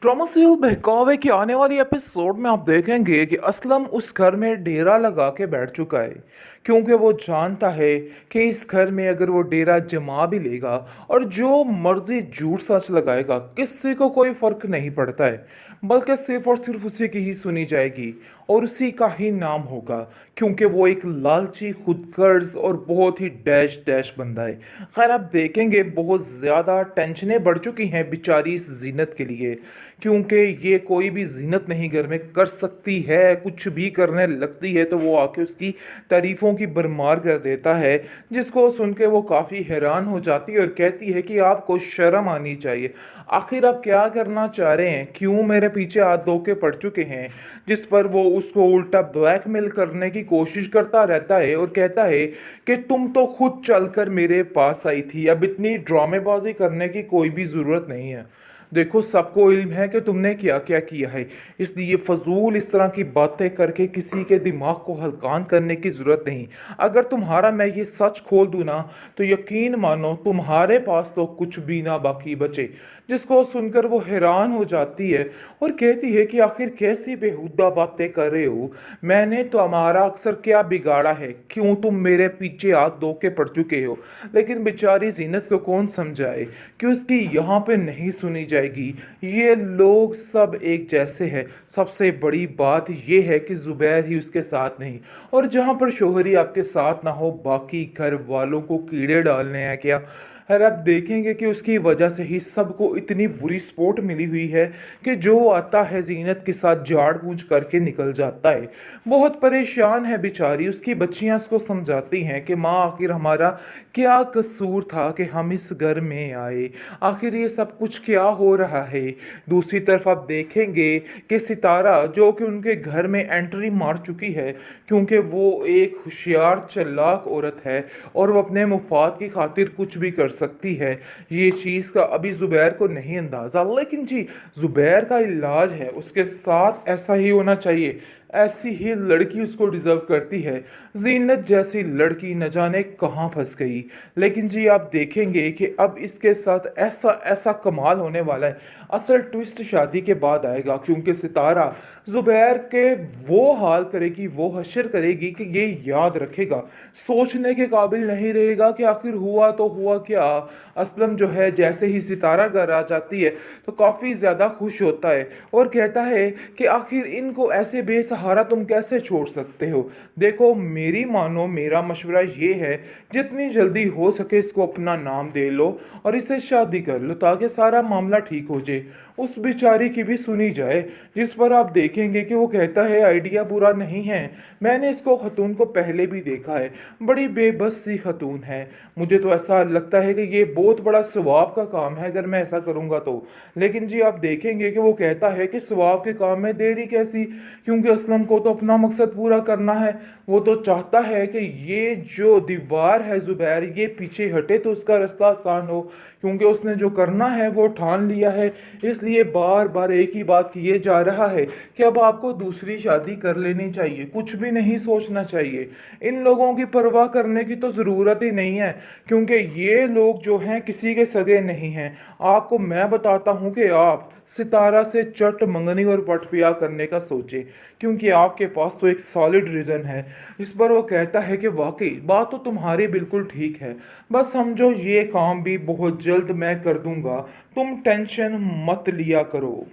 Drama serial बहकावे की आने वाली एपिसोड में आप देखेंगे कि असलम उस घर में डेरा लगा के बैठ चुका है क्योंकि वो जानता है कि इस घर में अगर वो डेरा जमा भी लेगा और जो मर्जी झूठ सच लगाएगा किसी को कोई फर्क नहीं पड़ता है, बल्कि सिर्फ और सिर्फ उसी की ही सुनी जाएगी और उसी का ही नाम होगा क्योंकि वो एक लालची खुदगर्ज और बहुत ही डैश डैश बंदा है। खैर आप देखेंगे बहुत ज़्यादा टेंशनें बढ़ चुकी हैं बेचारी इस जीनत के लिए क्योंकि ये कोई भी जीनत नहीं घर में कर सकती है, कुछ भी करने लगती है तो वो आके उसकी तारीफ़ों की भरमार कर देता है, जिसको सुन के वो काफ़ी हैरान हो जाती है और कहती है कि आपको शर्म आनी चाहिए। आखिर आप क्या करना चाह रहे हैं, क्यों मेरे पीछे हाथ धो के पड़ चुके हैं। जिस पर वो उसको उल्टा ब्लैकमेल करने की कोशिश करता रहता है और कहता है कि तुम तो खुद चलकर मेरे पास आई थी, अब इतनी ड्रामेबाजी करने की कोई भी ज़रूरत नहीं है। देखो सबको इल्म है कि तुमने क्या क्या किया है, इसलिए फजूल इस तरह की बातें करके किसी के दिमाग को हल्कान करने की ज़रूरत नहीं। अगर तुम्हारा मैं ये सच खोल दूँ ना तो यकीन मानो तुम्हारे पास तो कुछ भी ना बाकी बचे। जिसको सुनकर वो हैरान हो जाती है और कहती है कि आखिर कैसी बेहुदा बातें कर रहे हो, मैंने तो हमारा अक्सर क्या बिगाड़ा है, क्यों तुम मेरे पीछे हाथ धो के पड़ चुके हो। लेकिन बेचारी जीनत को कौन समझाए कि उसकी यहाँ पे नहीं सुनी जाएगी। ये लोग सब एक जैसे हैं। सबसे बड़ी बात ये है कि जुबैर ही उसके साथ नहीं, और जहाँ पर शोहर ही आपके साथ ना हो बाकी घर वालों को कीड़े डालने हैं क्या। और आप देखेंगे कि उसकी वजह से ही सबको इतनी बुरी सपोर्ट मिली हुई है कि जो आता है जीनत के साथ झाड़ पूछ करके निकल जाता है। बहुत परेशान है बेचारी, उसकी बच्चियां उसको समझाती हैं कि माँ आखिर हमारा क्या कसूर था कि हम इस घर में आए, आखिर ये सब कुछ क्या हो रहा है। दूसरी तरफ आप देखेंगे कि सितारा जो कि उनके घर में एंट्री मार चुकी है क्योंकि वो एक होशियार चालाक औरत है और वो अपने मुफाद की खातिर कुछ भी कर सकती है। ये चीज़ का अभी ज़ुबैर को नहीं अंदाज़ा, लेकिन जी ज़ुबैर का इलाज है, उसके साथ ऐसा ही होना चाहिए। ऐसी ही लड़की उसको डिजर्व करती है। जीनत जैसी लड़की न जाने कहाँ फंस गई। लेकिन जी आप देखेंगे कि अब इसके साथ ऐसा ऐसा कमाल होने वाला है। असल ट्विस्ट शादी के बाद आएगा क्योंकि सितारा जुबैर के वो हाल करेगी, वो हशर करेगी कि ये याद रखेगा, सोचने के काबिल नहीं रहेगा कि आखिर हुआ तो हुआ क्या। असलम जो है जैसे ही सितारा घर आ जाती है तो काफ़ी ज़्यादा खुश होता है और कहता है कि आखिर इनको ऐसे बेसहारा तुम कैसे छोड़ सकते हो। देखो मेरी मानो, मेरा मशवरा ये है जितनी जल्दी हो सके इसको अपना नाम दे लो और इसे शादी कर लो ताकि सारा मामला ठीक हो जाए, उस बेचारी की भी सुनी जाए। जिस पर आप देखेंगे कि वो कहता है आइडिया बुरा नहीं है, मैंने इसको खतून को पहले भी देखा है, बड़ी बेबस सी खतून है, मुझे तो ऐसा लगता है कि ये बहुत बड़ा सवाब का काम है अगर मैं ऐसा करूँगा तो। लेकिन जी आप देखेंगे कि वो कहता है कि सवाब के काम में देरी कैसी, क्योंकि असलम को तो अपना मकसद पूरा करना है। वो तो चाहता है कि ये जो दीवार है जुबैर ये पीछे हटे तो उसका रास्ता आसान हो, क्योंकि उसने जो करना है वो ठान लिया है। इसलिए बार बार एक ही बात किए जा रहा है कि अब आपको दूसरी शादी कर लेनी चाहिए, कुछ भी नहीं सोचना चाहिए। इन लोगों की परवाह करने की तो ज़रूरत ही नहीं है क्योंकि ये लोग जो हैं किसी के सगे नहीं हैं। आपको मैं बताता हूँ कि आप सितारा से चट मंगनी और पट ब्याह करने का सोचें, क्योंकि आपके पास तो एक सॉलिड रीज़न है। इस पर वो कहता है कि वाकई बात तो तुम्हारी बिल्कुल ठीक है, बस समझो ये काम भी बहुत जल्द मैं कर दूंगा, तुम टेंशन मत लिया करो।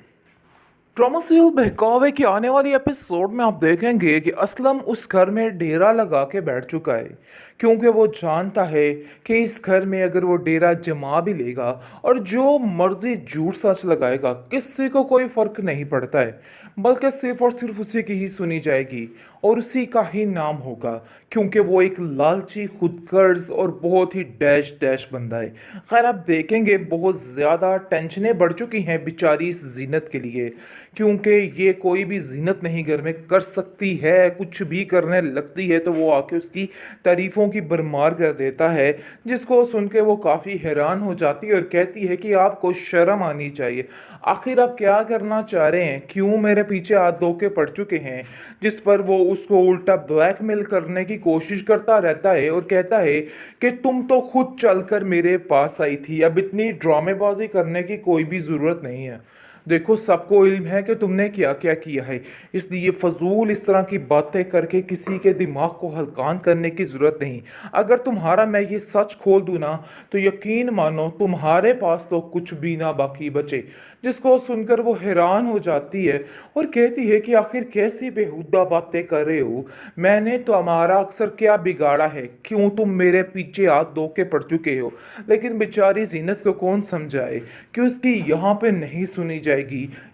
ड्रामा सीरियल बहकावे की आने वाली एपिसोड में आप देखेंगे कि असलम उस घर में डेरा लगा के बैठ चुका है क्योंकि वो जानता है कि इस घर में अगर वो डेरा जमा भी लेगा और जो मर्जी झूठ सच लगाएगा किसी को कोई फर्क नहीं पड़ता है, बल्कि सिर्फ और सिर्फ उसी की ही सुनी जाएगी और उसी का ही नाम होगा क्योंकि वो एक लालची खुदगर्ज और बहुत ही डैश डैश बंदा है। खैर आप देखेंगे बहुत ज़्यादा टेंशनें बढ़ चुकी हैं बेचारी इस जीनत के लिए क्योंकि ये कोई भी जीनत नहीं घर में कर सकती है, कुछ भी करने लगती है तो वो आके उसकी तारीफ़ों लोगों की भरमार कर देता है, जिसको सुन के वो काफ़ी हैरान हो जाती है और कहती है कि आपको शर्म आनी चाहिए। आखिर आप क्या करना चाह रहे हैं? क्यों मेरे पीछे हाथ धो के पड़ चुके हैं? जिस पर वो उसको उल्टा ब्लैकमेल करने की कोशिश करता रहता है और कहता है कि तुम तो खुद चलकर मेरे पास आई थी, अब इतनी ड्रामेबाजी करने की कोई भी ज़रूरत नहीं है। देखो, सबको इल्म है कि तुमने क्या क्या किया है, इसलिए फजूल इस तरह की बातें करके किसी के दिमाग को हल्कान करने की ज़रूरत नहीं। अगर तुम्हारा मैं ये सच खोल दूँ ना, तो यकीन मानो तुम्हारे पास तो कुछ भी ना बाकी बचे। जिसको सुनकर वो हैरान हो जाती है और कहती है कि आखिर कैसी बेहुदा बातें कर रहे हो? मैंने तो हमारा अक्सर क्या बिगाड़ा है, क्यों तुम मेरे पीछे हाथ धो के पड़ चुके हो? लेकिन बेचारी जीनत को कौन समझाए कि उसकी यहाँ पे नहीं सुनी जाएगी।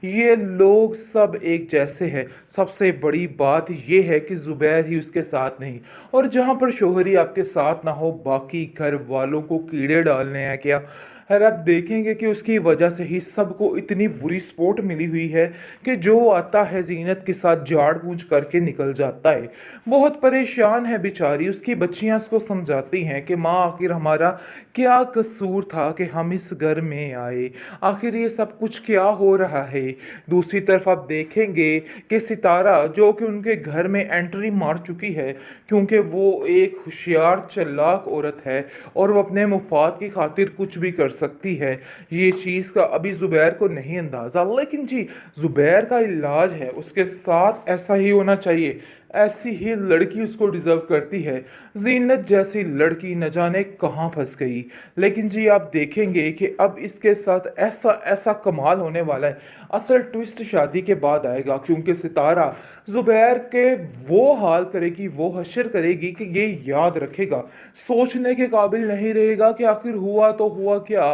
ये लोग सब एक जैसे हैं। सबसे बड़ी बात ये है कि ज़ुबैर ही उसके साथ नहीं, और जहाँ पर शोहरी आपके साथ ना हो, बाकी घर वालों को कीड़े डालने हैं क्या? और आप देखेंगे कि उसकी वजह से ही सबको इतनी बुरी सपोर्ट मिली हुई है कि जो आता है जीनत के साथ झाड़ पूंछ करके निकल जाता है। बहुत परेशान है बेचारी, उसकी बच्चियां उसको समझाती हैं कि माँ, आखिर हमारा क्या कसूर था कि हम इस घर में आए? आखिर ये सब कुछ क्या हो रहा है? दूसरी तरफ आप देखेंगे कि सितारा, जो कि उनके घर में एंट्री मार चुकी है, क्योंकि वो एक होशियार चालाक औरत है और वो अपने मुफाद की खातिर कुछ भी कर सकती है। ये चीज़ का अभी ज़ुबैर को नहीं अंदाज़ा, लेकिन जी, ज़ुबैर का इलाज है, उसके साथ ऐसा ही होना चाहिए। ऐसी ही लड़की उसको डिज़र्व करती है। जीनत जैसी लड़की न जाने कहाँ फंस गई। लेकिन जी, आप देखेंगे कि अब इसके साथ ऐसा ऐसा कमाल होने वाला है। असल ट्विस्ट शादी के बाद आएगा, क्योंकि सितारा ज़ुबैर के वो हाल करेगी, वो हशर करेगी कि ये याद रखेगा, सोचने के काबिल नहीं रहेगा कि आखिर हुआ तो हुआ क्या।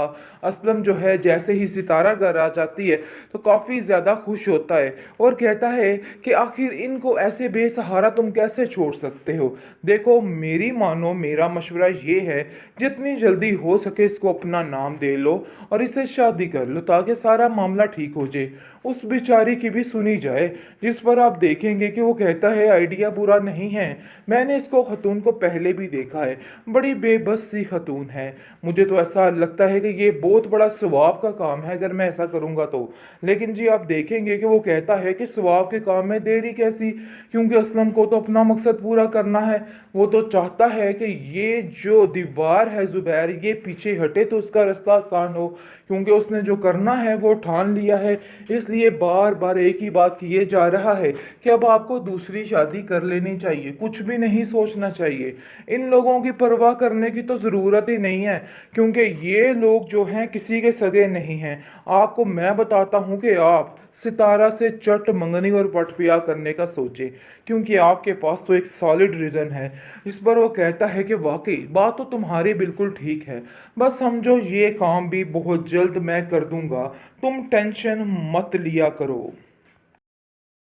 असलम जो है, जैसे ही सितारा घर आ जाती है तो काफ़ी ज़्यादा खुश होता है और कहता है कि आखिर इनको ऐसे बेसहारा तुम कैसे छोड़ सकते हो? देखो, मेरी मानो, मेरा मशवरा ये है, जितनी जल्दी हो सके इसको अपना नाम दे लो और इसे शादी कर लो, ताकि सारा मामला ठीक हो जाए। उस बेचारी की भी सुनी जाए, जिस पर आप देखेंगे कि वो कहता है आइडिया बुरा नहीं है, मैंने इसको खतून को पहले भी देखा है, बड़ी बेबस सी खतून है, मुझे तो ऐसा लगता है कि ये बहुत बड़ा सवाब का काम है अगर मैं ऐसा करूँगा तो। लेकिन जी, आप देखेंगे कि वो कहता है कि सवाब के काम में देरी कैसी, क्योंकि असलम को तो अपना मकसद पूरा करना है। वो तो चाहता है कि ये जो दीवार है ज़ुबैर, ये पीछे हटे तो उसका रास्ता आसान हो, क्योंकि उसने जो करना है वो ठान लिया है। इसलिए बार बार एक ही बात किए जा रहा है कि अब आपको दूसरी शादी कर लेनी चाहिए, कुछ भी नहीं सोचना चाहिए। इन लोगों की परवाह करने की तो ज़रूरत ही नहीं है, क्योंकि ये लोग जो हैं किसी के सगे नहीं हैं। आपको मैं बताता हूँ कि आप सितारा से चट मंगनी और पट ब्याह करने का सोचे, क्योंकि आपके पास तो एक सॉलिड रीज़न है। इस पर वो कहता है कि वाकई बात तो तुम्हारी बिल्कुल ठीक है, बस समझो ये काम भी बहुत जल्द मैं कर दूंगा, तुम टेंशन मत लिया करो।